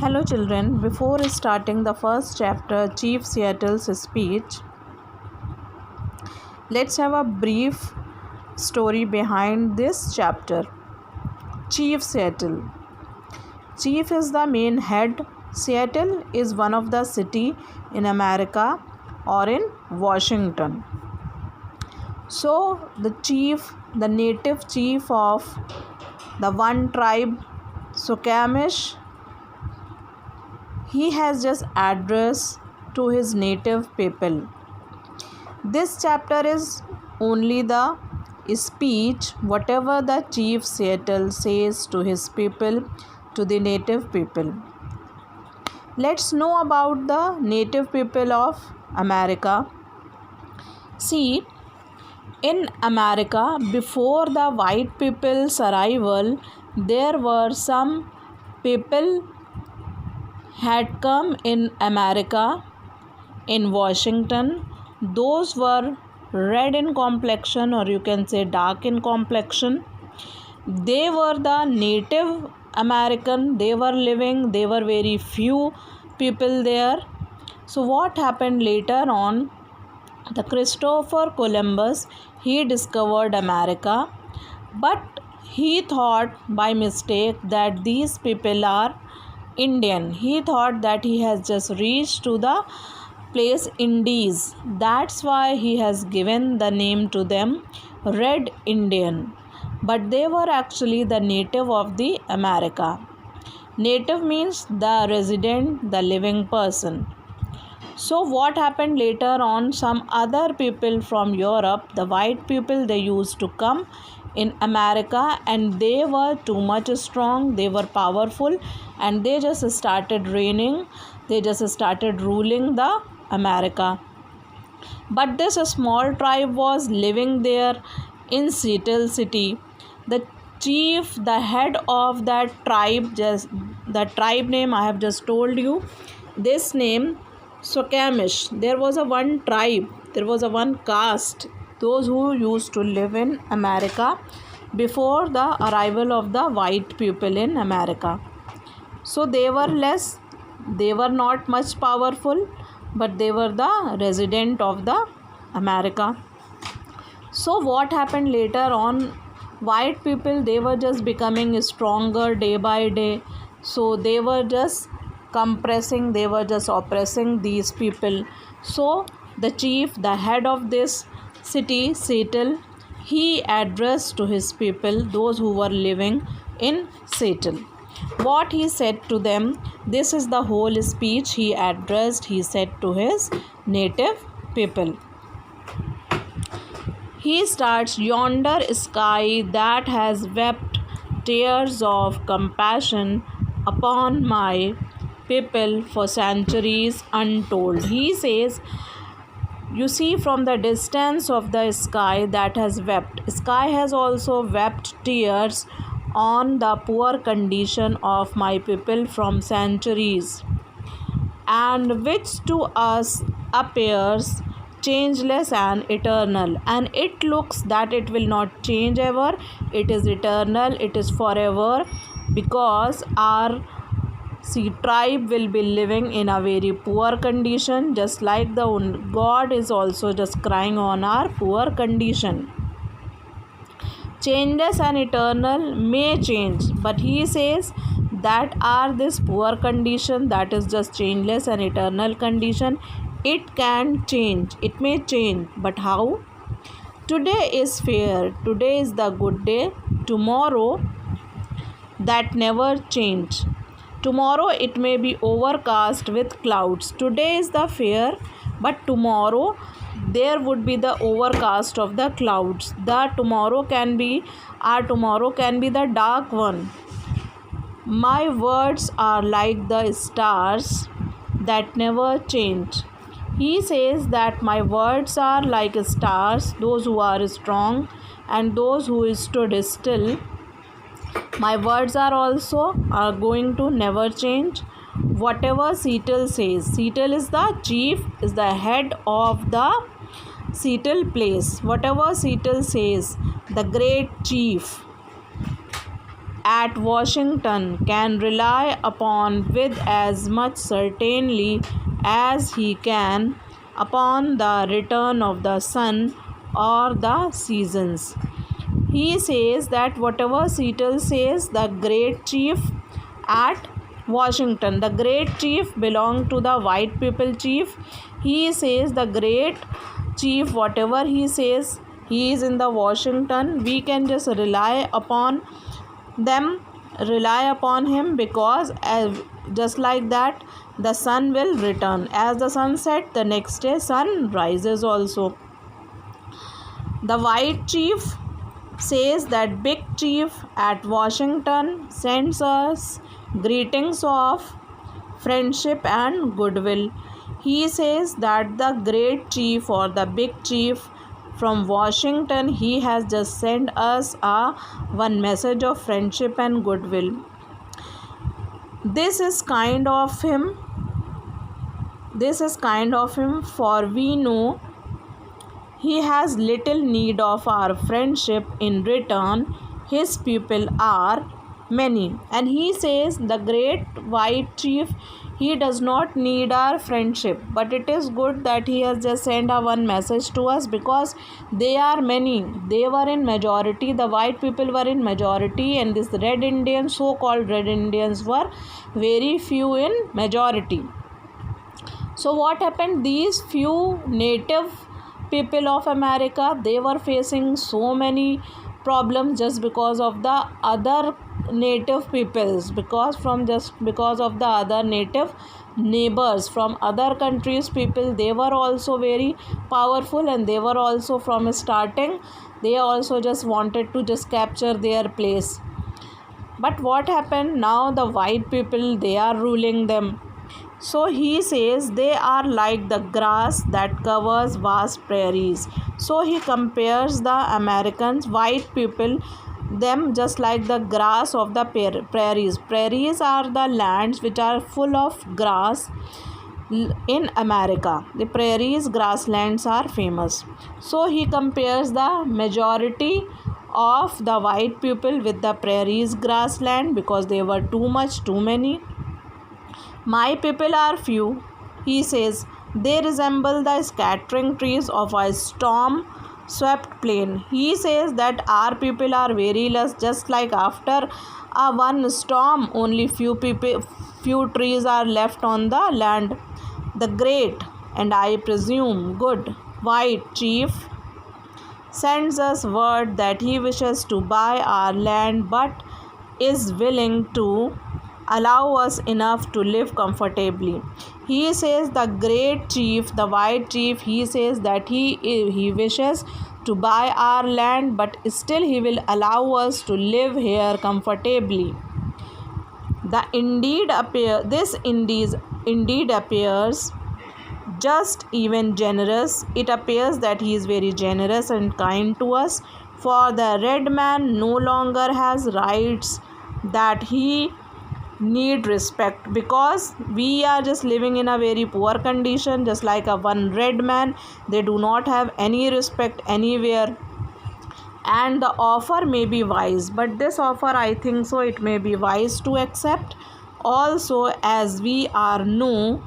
Hello children, before starting the first chapter, Chief Seattle's speech, let's have a brief story behind this chapter. Chief Seattle. Chief is the main head. Seattle is one of the city in America or in Washington. So the native chief of the one tribe, Suquamish, he has just addressed to his native people. This chapter is only the speech, whatever the Chief Seattle says to his people, to the native people. Let's know about the native people of America. See, in America, before the white people's arrival, there were some people had come in America, in Washington. Those were red in complexion, or you can say dark in complexion. They were the Native American. They were very few people there. So what happened later on, the Christopher Columbus, he discovered America, but he thought by mistake that these people are Indian. He thought that he has just reached to the place Indies. That's why he has given the name to them, Red Indian. But they were actually the native of the America. Native means the resident, the living person. So what happened later on, some other people from Europe, the white people, they used to come in America, and they were too much strong, they were powerful, and they just started reigning, they just started ruling the America. But this small tribe was living there in Seattle city. The chief, the head of that tribe, just the tribe name I have just told you, this name Suquamish. There was a one tribe, there was a one caste, those who used to live in America before the arrival of the white people in America. So they were less, they were not much powerful, but they were the resident of the America. So what happened later on, white people, they were just becoming stronger day by day. So they were just compressing, they were just oppressing these people. So the chief, the head of this city, Seattle, he addressed to his people, those who were living in Seattle. What he said to them, this is the whole speech he addressed, he said to his native people. He starts, yonder sky that has wept tears of compassion upon my people for centuries untold. He says, you see, from the distance of the sky that has wept, sky has also wept tears on the poor condition of my people from centuries, and which to us appears changeless and eternal, and it looks that it will not change ever, it is eternal, it is forever, because our tribe will be living in a very poor condition, just like the God is also just crying on our poor condition. Changeless and eternal may change, but he says that are this poor condition, that is just changeless and eternal condition, it can change, it may change, but how? Today is fair, today is the good day, tomorrow that never change. Tomorrow it may be overcast with clouds. Today is the fair, but tomorrow there would be the overcast of the clouds. The tomorrow can be, our tomorrow can be the dark one. My words are like the stars that never change. He says that my words are like stars, those who are strong and those who stood still. My words are also going to never change. Whatever Seattle says, Seattle is the chief, is the head of the Seattle place. Whatever Seattle says, the great chief, at Washington can rely upon with as much certainty as he can upon the return of the sun or the seasons. He says that whatever Seattle says, the great chief at Washington, the great chief belonged to the white people chief. He says the great chief, whatever he says, he is in the Washington. We can just rely upon him, because just like that the sun will return. As the sun set, the next day sun rises also. The white chief says that big chief at Washington sends us greetings of friendship and goodwill. He says that the great chief or the big chief from Washington, he has just sent us one message of friendship and goodwill. This is kind of him, for we know he has little need of our friendship. In return, his people are many. And he says, the great white chief, he does not need our friendship, but it is good that he has just sent one message to us, because they are many. They were in majority, the white people were in majority, and this red Indians, so-called red Indians, were very few in majority. So what happened? These few native people of America, they were facing so many problems just because of the other native peoples, because of the other native neighbors from other countries people, they were also very powerful, and they were also from starting, they also just wanted to just capture their place. But what happened? Now the white people, they are ruling them. So he says they are like the grass that covers vast prairies. So he compares the Americans, white people, them just like the grass of the prairies. Prairies are the lands which are full of grass in America. The prairies, grasslands are famous. So he compares the majority of the white people with the prairies, grassland, because they were too many. My people are few, he says. They resemble the scattering trees of a storm-swept plain. He says that our people are very less, just like after one storm, only few trees are left on the land. The great, and I presume good, white chief sends us word that he wishes to buy our land, but is willing to allow us enough to live comfortably. He says the great chief, the white chief, he says that he wishes to buy our land, but still he will allow us to live here comfortably. This indeed appears just even generous. It appears that he is very generous and kind to us, for the red man no longer has rights that he need respect, because we are just living in a very poor condition, just like one red man. They do not have any respect anywhere. And the offer may be wise, but this offer, I think so, it may be wise to accept also, as we are no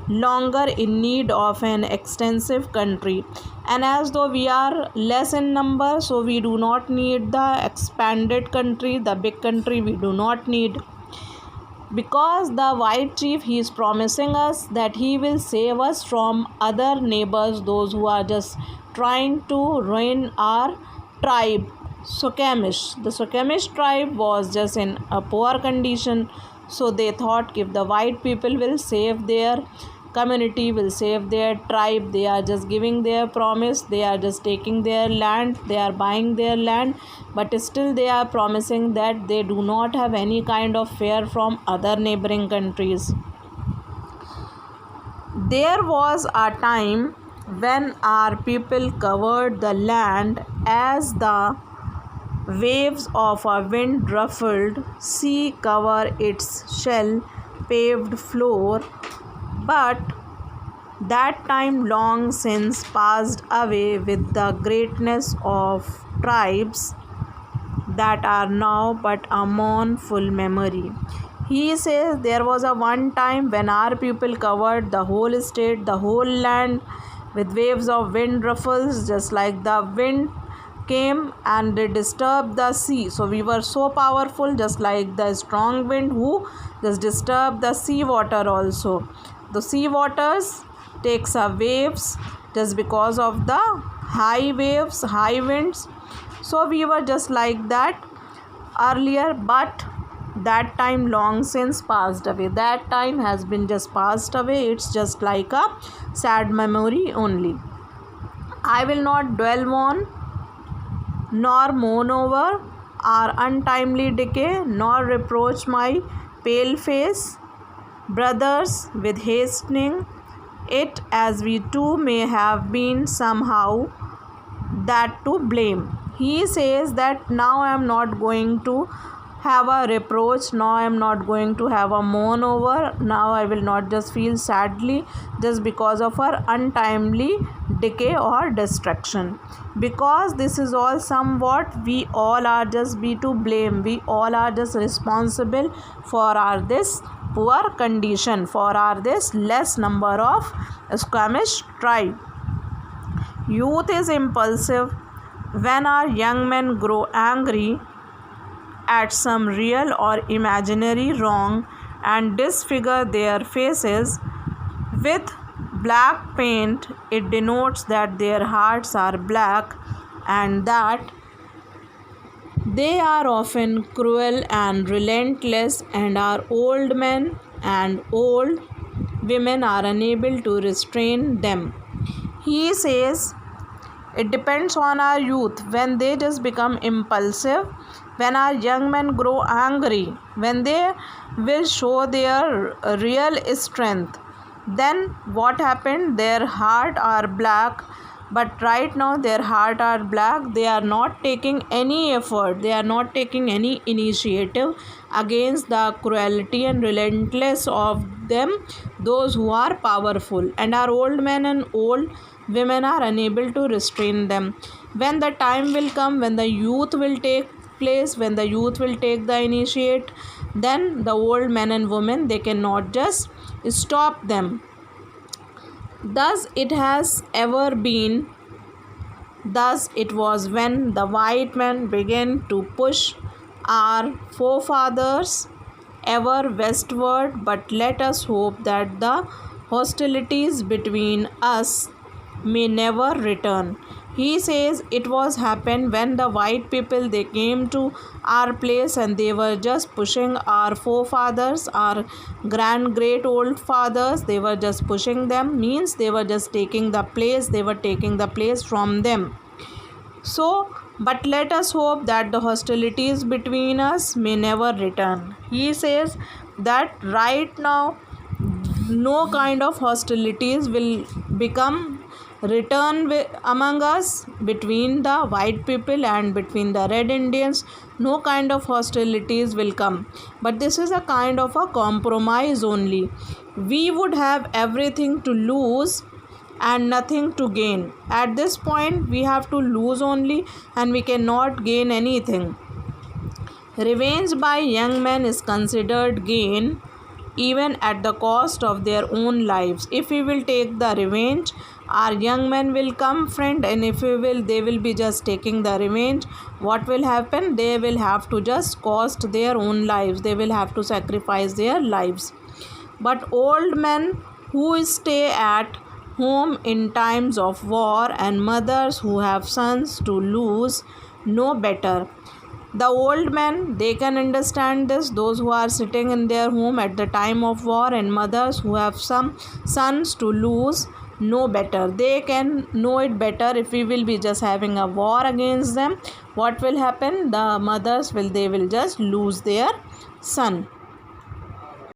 longer in need of an extensive country, and as though we are less in number, so we do not need the expanded country, the big country we do not need. Because the white chief, he is promising us that he will save us from other neighbors, those who are just trying to ruin our tribe. Suquamish. The Suquamish tribe was just in a poor condition, so they thought if the white people will save their community, will save their tribe, they are just giving their promise, they are just taking their land, they are buying their land, but still they are promising that they do not have any kind of fear from other neighboring countries. There was a time when our people covered the land as the waves of a wind ruffled sea cover its shell paved floor, but that time long since passed away with the greatness of tribes that are now but a mournful memory. He says there was a one time when our people covered the whole state, the whole land with waves of wind ruffles, just like the wind came and they disturbed the sea. So we were so powerful, just like the strong wind who just disturbed the sea water also. The sea waters takes a waves just because of the high waves, high winds. So we were just like that earlier, but that time long since passed away. That time has been just passed away. It's just like a sad memory only. I will not dwell on nor mourn over our untimely decay, nor reproach my pale face, brothers, with hastening it, as we too may have been somehow that to blame. He says that now I am not going to have a reproach, now I am not going to have a mourn over, now I will not just feel sadly just because of our untimely decay or destruction, because this is all somewhat we all are just be to blame, we all are just responsible for our this poor condition, for our this less number of Squamish tribe. Youth is impulsive. When our young men grow angry at some real or imaginary wrong and disfigure their faces with black paint, it denotes that their hearts are black and that they are often cruel and relentless, and our old men and old women are unable to restrain them. He says it depends on our youth when they just become impulsive, when our young men grow angry, when they will show their real strength, then what happened, their heart are black. But right now their heart are black, they are not taking any effort, they are not taking any initiative against the cruelty and relentless of them, those who are powerful, and our old men and old women are unable to restrain them. When the time will come, when the youth will take place, when the youth will take the initiate, then the old men and women, they cannot just stop them. Thus it has ever been, thus it was when the white men began to push our forefathers ever westward. But let us hope that the hostilities between us may never return. He says it was happened when the white people, they came to our place and they were just pushing our forefathers, our great old fathers, they were just pushing them, means they were just taking the place, they were taking the place from them. So but let us hope that the hostilities between us may never return. He says that right now no kind of hostilities will become return among us, between the white people and between the red Indians. No kind of hostilities will come, but this is a kind of a compromise only. We would have everything to lose and nothing to gain. At this point we have to lose only and we cannot gain anything. Revenge by young men is considered gain even at the cost of their own lives. If we will take the revenge, our young men will come, friend, and if we will, they will be just taking the revenge. What will happen? They will have to just cost their own lives, they will have to sacrifice their lives. But old men who stay at home in times of war and mothers who have sons to lose know better. The old men, they can understand this, those who are sitting in their home at the time of war, and mothers who have some sons to lose know better. They can know it better. If we will be just having a war against them, what will happen? The mothers will, they will just lose their son.